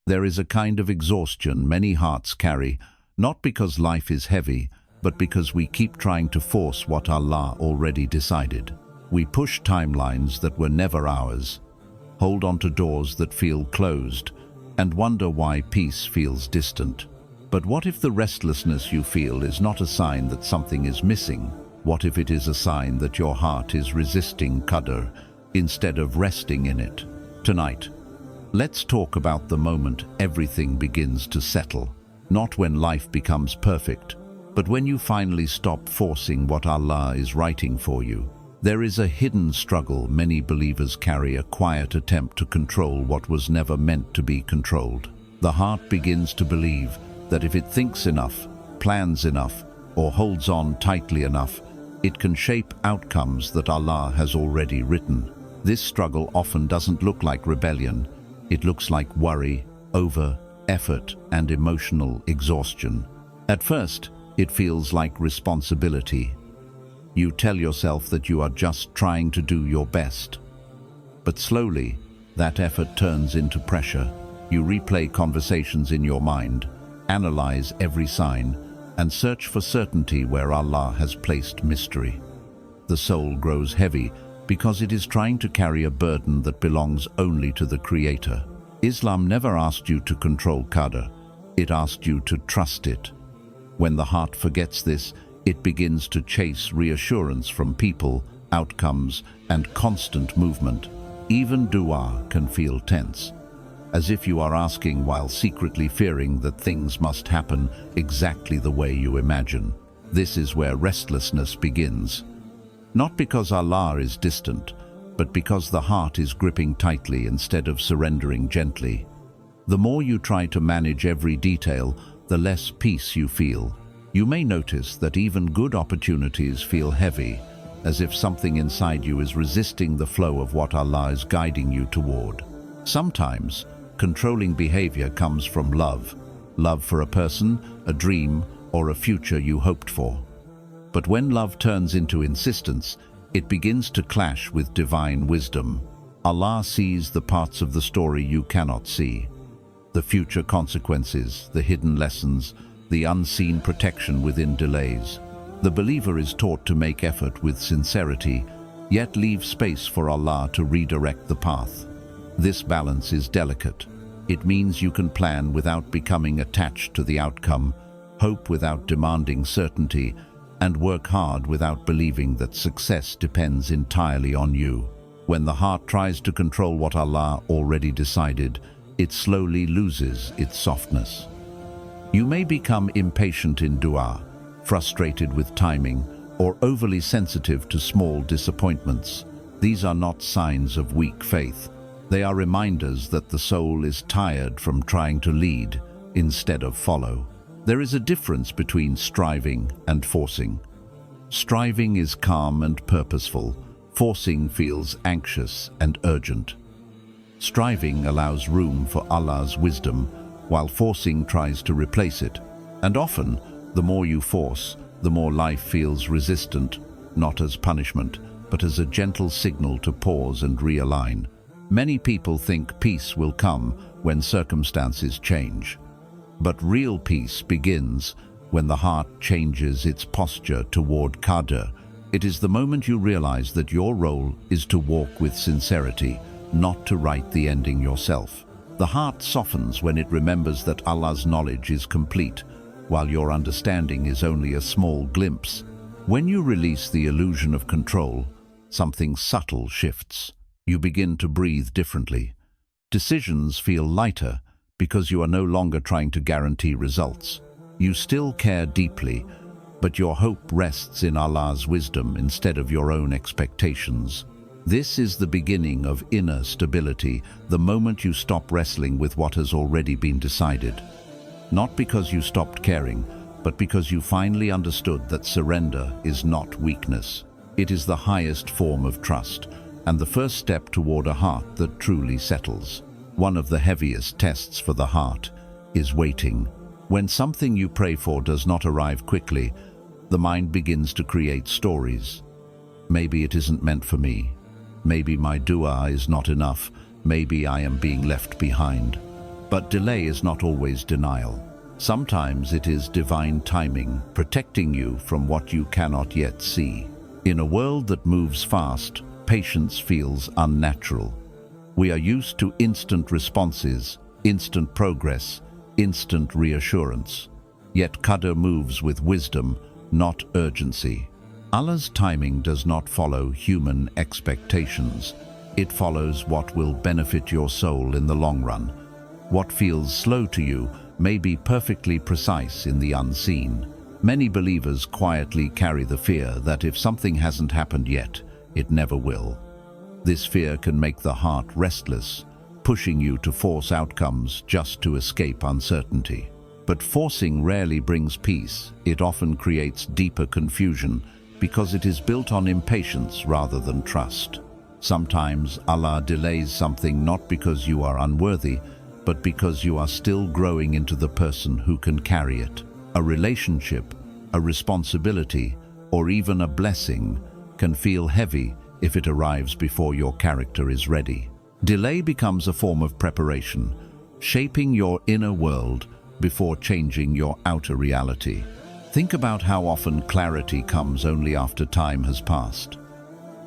There is a kind of exhaustion many hearts carry, not because life is heavy, but because we keep trying to force what Allah already decided. We push timelines that were never ours, hold on to doors that feel closed, and wonder why peace feels distant. But what if the restlessness you feel is not a sign that something is missing? What if it is a sign that your heart is resisting Qadr instead of resting in it? Tonight, let's talk about the moment everything begins to settle. Not when life becomes perfect, but when you finally stop forcing what Allah is writing for you. There is a hidden struggle many believers carry, a quiet attempt to control what was never meant to be controlled. The heart begins to believe that if it thinks enough, plans enough, or holds on tightly enough, it can shape outcomes that Allah has already written. This struggle often doesn't look like rebellion. It looks like worry, effort, and emotional exhaustion. At first, it feels like responsibility. You tell yourself that you are just trying to do your best. But slowly, that effort turns into pressure. You replay conversations in your mind, analyze every sign, and search for certainty where Allah has placed mystery. The soul grows heavy because it is trying to carry a burden that belongs only to the Creator. Islam never asked you to control Qadr, it asked you to trust it. When the heart forgets this, it begins to chase reassurance from people, outcomes, and constant movement. Even dua can feel tense, as if you are asking while secretly fearing that things must happen exactly the way you imagine. This is where restlessness begins. Not because Allah is distant, but because the heart is gripping tightly instead of surrendering gently. The more you try to manage every detail, the less peace you feel. You may notice that even good opportunities feel heavy, as if something inside you is resisting the flow of what Allah is guiding you toward. Sometimes, controlling behavior comes from love for a person, a dream, or a future you hoped for. But when love turns into insistence, it begins to clash with divine wisdom. Allah sees the parts of the story you cannot see, the future consequences, the hidden lessons, the unseen protection within delays. The believer is taught to make effort with sincerity, yet leave space for Allah to redirect the path. This balance is delicate. It means you can plan without becoming attached to the outcome, hope without demanding certainty, and work hard without believing that success depends entirely on you. When the heart tries to control what Allah already decided, it slowly loses its softness. You may become impatient in dua, frustrated with timing, or overly sensitive to small disappointments. These are not signs of weak faith. They are reminders that the soul is tired from trying to lead instead of follow. There is a difference between striving and forcing. Striving is calm and purposeful. Forcing feels anxious and urgent. Striving allows room for Allah's wisdom, while forcing tries to replace it. And often, the more you force, the more life feels resistant, not as punishment, but as a gentle signal to pause and realign. Many people think peace will come when circumstances change. But real peace begins when the heart changes its posture toward Qadr. It is the moment you realize that your role is to walk with sincerity, not to write the ending yourself. The heart softens when it remembers that Allah's knowledge is complete, while your understanding is only a small glimpse. When you release the illusion of control, something subtle shifts. You begin to breathe differently. Decisions feel lighter because you are no longer trying to guarantee results. You still care deeply, but your hope rests in Allah's wisdom instead of your own expectations. This is the beginning of inner stability, the moment you stop wrestling with what has already been decided. Not because you stopped caring, but because you finally understood that surrender is not weakness. It is the highest form of trust, and the first step toward a heart that truly settles. One of the heaviest tests for the heart is waiting. When something you pray for does not arrive quickly, the mind begins to create stories. Maybe it isn't meant for me. Maybe my dua is not enough. Maybe I am being left behind. But delay is not always denial. Sometimes it is divine timing, protecting you from what you cannot yet see. In a world that moves fast, patience feels unnatural. We are used to instant responses, instant progress, instant reassurance. Yet Qadr moves with wisdom, not urgency. Allah's timing does not follow human expectations. It follows what will benefit your soul in the long run. What feels slow to you may be perfectly precise in the unseen. Many believers quietly carry the fear that if something hasn't happened yet, it never will. This fear can make the heart restless, pushing you to force outcomes just to escape uncertainty. But forcing rarely brings peace. It often creates deeper confusion because it is built on impatience rather than trust. Sometimes Allah delays something not because you are unworthy, but because you are still growing into the person who can carry it. A relationship, a responsibility, or even a blessing can feel heavy if it arrives before your character is ready. Delay becomes a form of preparation, shaping your inner world before changing your outer reality. Think about how often clarity comes only after time has passed.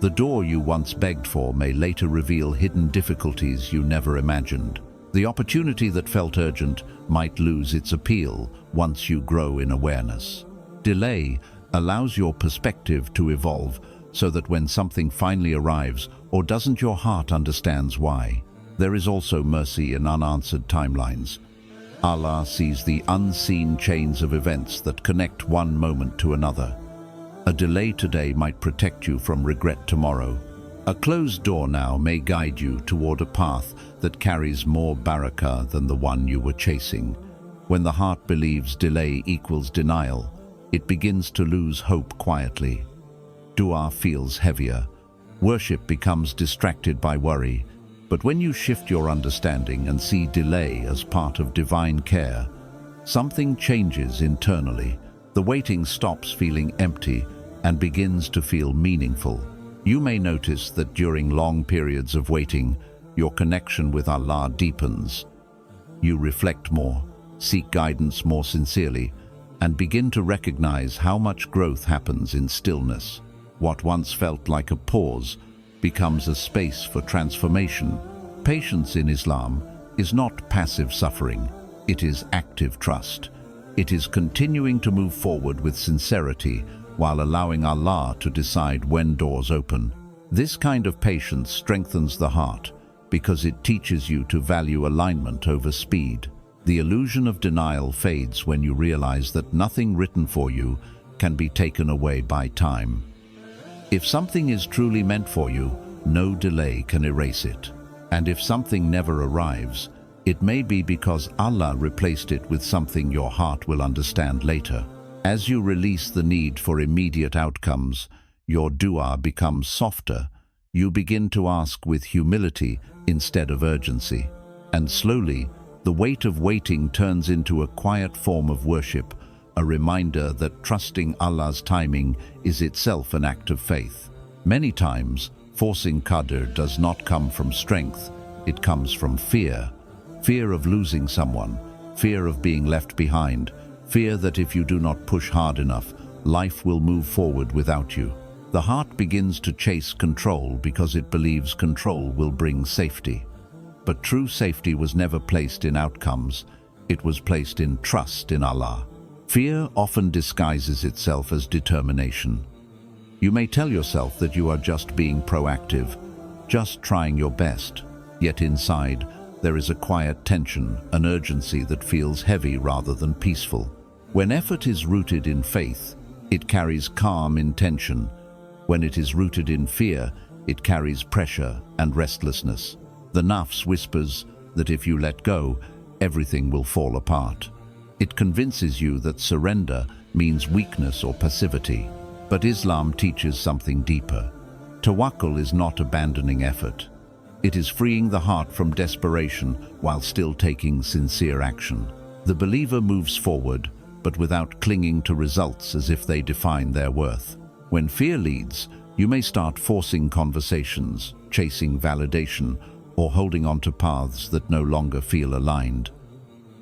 The door you once begged for may later reveal hidden difficulties you never imagined. The opportunity that felt urgent might lose its appeal once you grow in awareness. Delay allows your perspective to evolve so that when something finally arrives, or doesn't, your heart understands why. There is also mercy in unanswered timelines. Allah sees the unseen chains of events that connect one moment to another. A delay today might protect you from regret tomorrow. A closed door now may guide you toward a path that carries more barakah than the one you were chasing. When the heart believes delay equals denial, it begins to lose hope quietly. Dua feels heavier. Worship becomes distracted by worry. But when you shift your understanding and see delay as part of divine care, something changes internally. The waiting stops feeling empty and begins to feel meaningful. You may notice that during long periods of waiting, your connection with Allah deepens. You reflect more, seek guidance more sincerely, and begin to recognize how much growth happens in stillness. What once felt like a pause becomes a space for transformation. Patience in Islam is not passive suffering, it is active trust. It is continuing to move forward with sincerity while allowing Allah to decide when doors open. This kind of patience strengthens the heart because it teaches you to value alignment over speed. The illusion of denial fades when you realize that nothing written for you can be taken away by time. If something is truly meant for you, no delay can erase it. And if something never arrives, it may be because Allah replaced it with something your heart will understand later. As you release the need for immediate outcomes, your dua becomes softer. You begin to ask with humility instead of urgency. And slowly, the weight of waiting turns into a quiet form of worship, a reminder that trusting Allah's timing is itself an act of faith. Many times, forcing Qadr does not come from strength, it comes from fear. Fear of losing someone, fear of being left behind, fear that if you do not push hard enough, life will move forward without you. The heart begins to chase control because it believes control will bring safety. But true safety was never placed in outcomes, it was placed in trust in Allah. Fear often disguises itself as determination. You may tell yourself that you are just being proactive, just trying your best, yet inside there is a quiet tension, an urgency that feels heavy rather than peaceful. When effort is rooted in faith, it carries calm intention. When it is rooted in fear, it carries pressure and restlessness. The nafs whispers that if you let go, everything will fall apart. It convinces you that surrender means weakness or passivity. But Islam teaches something deeper. Tawakkul is not abandoning effort. It is freeing the heart from desperation while still taking sincere action. The believer moves forward, but without clinging to results as if they define their worth. When fear leads, you may start forcing conversations, chasing validation, or holding on to paths that no longer feel aligned.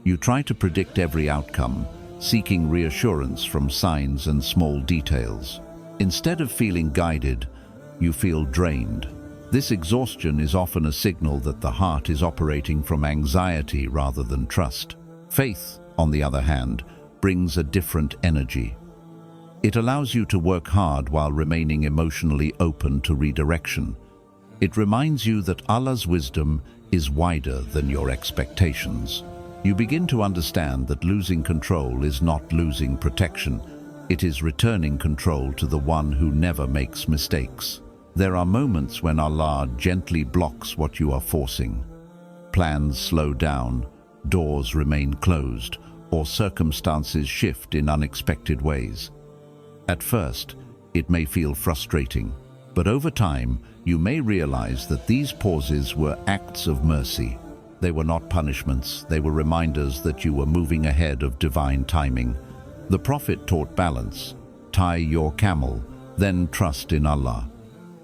You try to predict every outcome, seeking reassurance from signs and small details. Instead of feeling guided, you feel drained. This exhaustion is often a signal that the heart is operating from anxiety rather than trust. Faith, on the other hand, brings a different energy. It allows you to work hard while remaining emotionally open to redirection. It reminds you that Allah's wisdom is wider than your expectations. You begin to understand that losing control is not losing protection. It is returning control to the one who never makes mistakes. There are moments when Allah gently blocks what you are forcing. Plans slow down, doors remain closed, or circumstances shift in unexpected ways. At first, it may feel frustrating, but over time, you may realize that these pauses were acts of mercy. They were not punishments, they were reminders that you were moving ahead of divine timing. The Prophet taught balance. Tie your camel, then trust in Allah.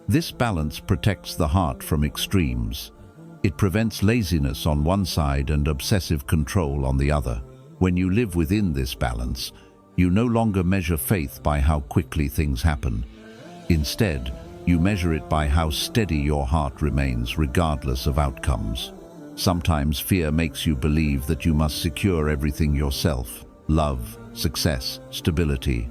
This balance protects the heart from extremes. It prevents laziness on one side and obsessive control on the other. When you live within this balance, you no longer measure faith by how quickly things happen. Instead, you measure it by how steady your heart remains regardless of outcomes. Sometimes fear makes you believe that you must secure everything yourself: love, success, stability.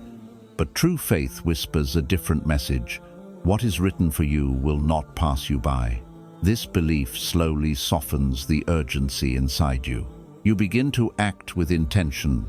But true faith whispers a different message. What is written for you will not pass you by. This belief slowly softens the urgency inside you. You begin to act with intention,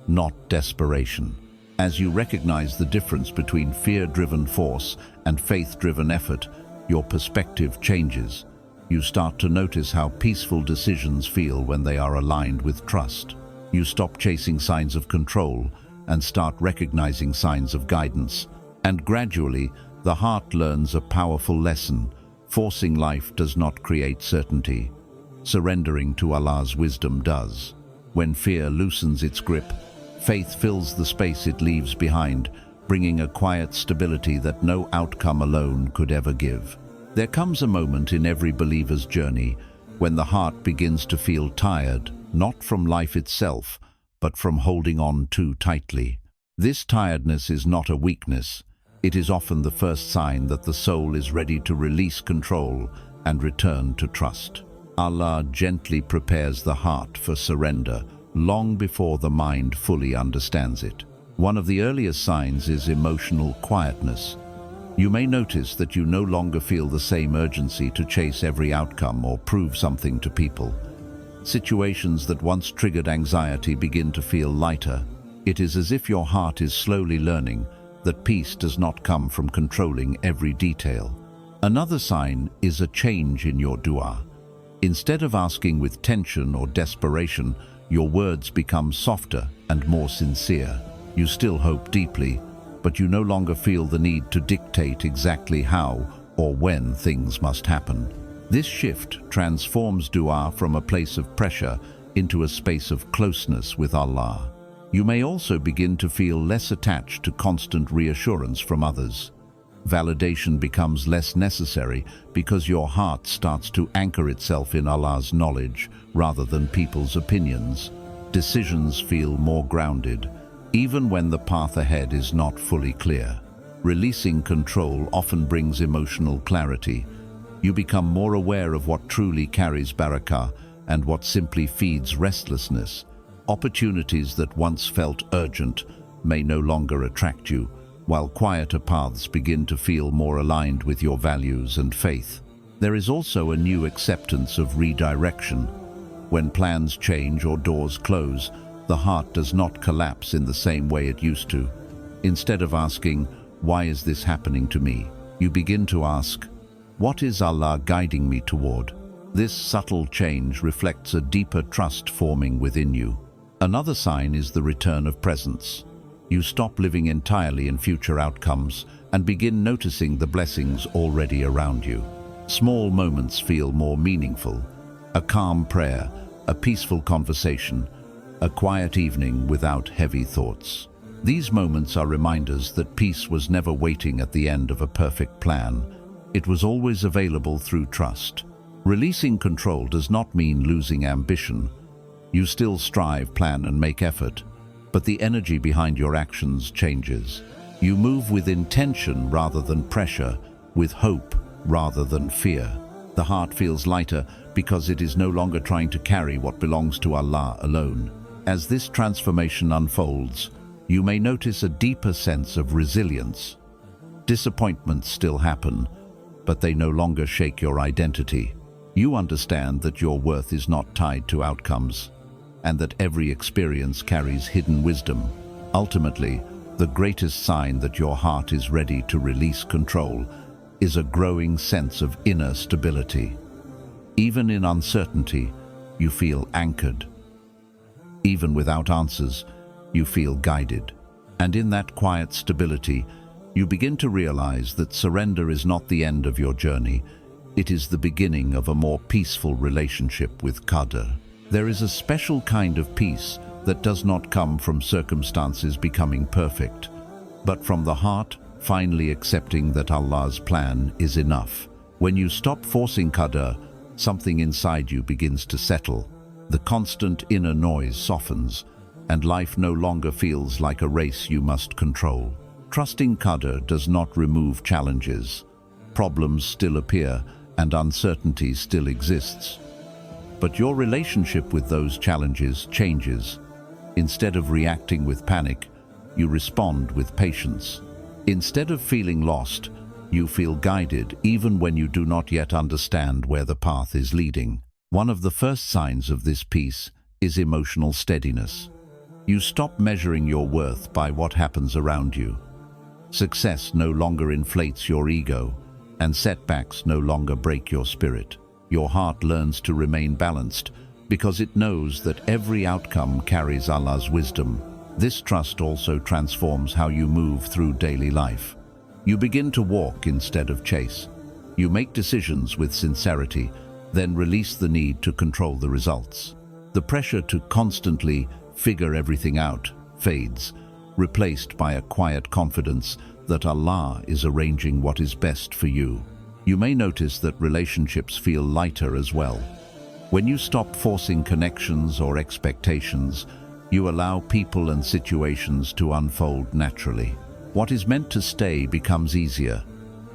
not desperation. As you recognize the difference between fear-driven force and faith-driven effort, your perspective changes. You start to notice how peaceful decisions feel when they are aligned with trust. You stop chasing signs of control and start recognizing signs of guidance. And gradually, the heart learns a powerful lesson. Forcing life does not create certainty. Surrendering to Allah's wisdom does. When fear loosens its grip, faith fills the space it leaves behind, bringing a quiet stability that no outcome alone could ever give. There comes a moment in every believer's journey when the heart begins to feel tired, not from life itself, but from holding on too tightly. This tiredness is not a weakness. It is often the first sign that the soul is ready to release control and return to trust. Allah gently prepares the heart for surrender long before the mind fully understands it. One of the earliest signs is emotional quietness. You may notice that you no longer feel the same urgency to chase every outcome or prove something to people. Situations that once triggered anxiety begin to feel lighter. It is as if your heart is slowly learning that peace does not come from controlling every detail. Another sign is a change in your dua. Instead of asking with tension or desperation, your words become softer and more sincere. You still hope deeply, but you no longer feel the need to dictate exactly how or when things must happen. This shift transforms dua from a place of pressure into a space of closeness with Allah. You may also begin to feel less attached to constant reassurance from others. Validation becomes less necessary because your heart starts to anchor itself in Allah's knowledge rather than people's opinions. Decisions feel more grounded, even when the path ahead is not fully clear. Releasing control often brings emotional clarity. You become more aware of what truly carries barakah and what simply feeds restlessness. Opportunities that once felt urgent may no longer attract you, while quieter paths begin to feel more aligned with your values and faith. There is also a new acceptance of redirection. When plans change or doors close, the heart does not collapse in the same way it used to. Instead of asking, "Why is this happening to me?" you begin to ask, "What is Allah guiding me toward?" This subtle change reflects a deeper trust forming within you. Another sign is the return of presence. You stop living entirely in future outcomes and begin noticing the blessings already around you. Small moments feel more meaningful. A calm prayer, a peaceful conversation, a quiet evening without heavy thoughts. These moments are reminders that peace was never waiting at the end of a perfect plan. It was always available through trust. Releasing control does not mean losing ambition. You still strive, plan, and make effort, but the energy behind your actions changes. You move with intention rather than pressure, with hope rather than fear. The heart feels lighter because it is no longer trying to carry what belongs to Allah alone. As this transformation unfolds, you may notice a deeper sense of resilience. Disappointments still happen, but they no longer shake your identity. You understand that your worth is not tied to outcomes, and that every experience carries hidden wisdom. Ultimately, the greatest sign that your heart is ready to release control is a growing sense of inner stability. Even in uncertainty, you feel anchored. Even without answers, you feel guided. And in that quiet stability, you begin to realize that surrender is not the end of your journey. It is the beginning of a more peaceful relationship with Qadr. There is a special kind of peace that does not come from circumstances becoming perfect, but from the heart finally accepting that Allah's plan is enough. When you stop forcing Qadr, something inside you begins to settle. The constant inner noise softens, and life no longer feels like a race you must control. Trusting Qadr does not remove challenges. Problems still appear, and uncertainty still exists. But your relationship with those challenges changes. Instead of reacting with panic, you respond with patience. Instead of feeling lost, you feel guided even when you do not yet understand where the path is leading. One of the first signs of this peace is emotional steadiness. You stop measuring your worth by what happens around you. Success no longer inflates your ego, and setbacks no longer break your spirit. Your heart learns to remain balanced because it knows that every outcome carries Allah's wisdom. This trust also transforms how you move through daily life. You begin to walk instead of chase. You make decisions with sincerity, then release the need to control the results. The pressure to constantly figure everything out fades, replaced by a quiet confidence that Allah is arranging what is best for you. You may notice that relationships feel lighter as well. When you stop forcing connections or expectations, you allow people and situations to unfold naturally. What is meant to stay becomes easier,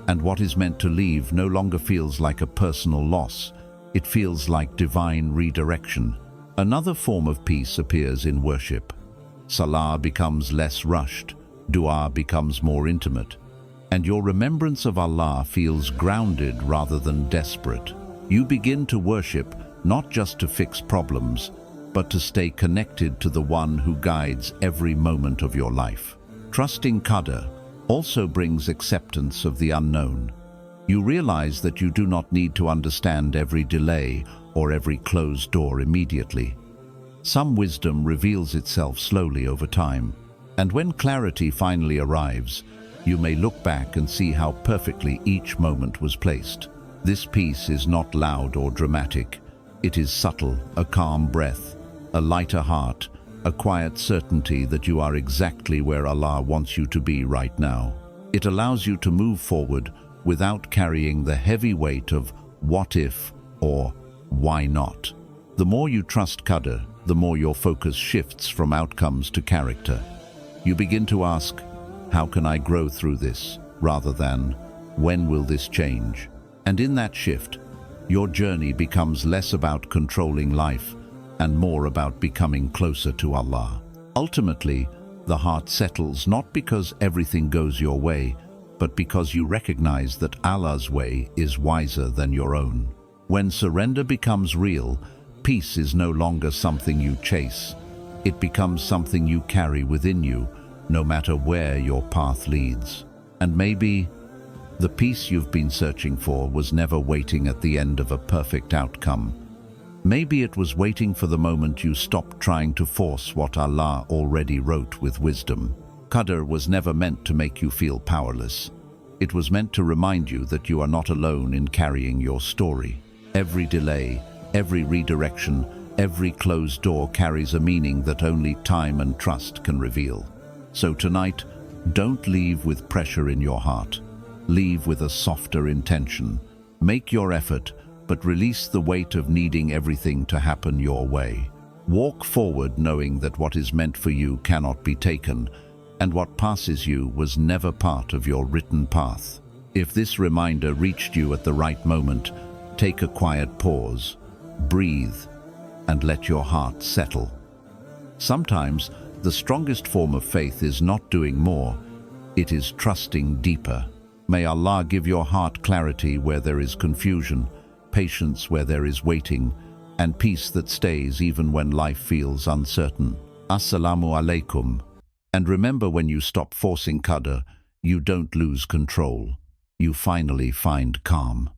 and what is meant to leave no longer feels like a personal loss. It feels like divine redirection. Another form of peace appears in worship. Salah becomes less rushed, dua becomes more intimate, and your remembrance of Allah feels grounded rather than desperate. You begin to worship not just to fix problems, but to stay connected to the one who guides every moment of your life. Trusting Qadr also brings acceptance of the unknown. You realize that you do not need to understand every delay or every closed door immediately. Some wisdom reveals itself slowly over time, and when clarity finally arrives, you may look back and see how perfectly each moment was placed. This peace is not loud or dramatic. It is subtle, a calm breath, a lighter heart, a quiet certainty that you are exactly where Allah wants you to be right now. It allows you to move forward without carrying the heavy weight of what if or why not. The more you trust Qadr, the more your focus shifts from outcomes to character. You begin to ask, how can I grow through this, rather than, when will this change? And in that shift, your journey becomes less about controlling life and more about becoming closer to Allah. Ultimately, the heart settles not because everything goes your way, but because you recognize that Allah's way is wiser than your own. When surrender becomes real, peace is no longer something you chase. It becomes something you carry within you, no matter where your path leads. And maybe the peace you've been searching for was never waiting at the end of a perfect outcome. Maybe it was waiting for the moment you stopped trying to force what Allah already wrote with wisdom. Qadr was never meant to make you feel powerless. It was meant to remind you that you are not alone in carrying your story. Every delay, every redirection, every closed door carries a meaning that only time and trust can reveal. So tonight, don't leave with pressure in your heart. Leave with a softer intention. Make your effort, but release the weight of needing everything to happen your way. Walk forward knowing that what is meant for you cannot be taken, and what passes you was never part of your written path. If this reminder reached you at the right moment, take a quiet pause, breathe, and let your heart settle. Sometimes, the strongest form of faith is not doing more, it is trusting deeper. May Allah give your heart clarity where there is confusion, patience where there is waiting, and peace that stays even when life feels uncertain. Assalamu alaikum. And remember, when you stop forcing Qadr, you don't lose control. You finally find calm.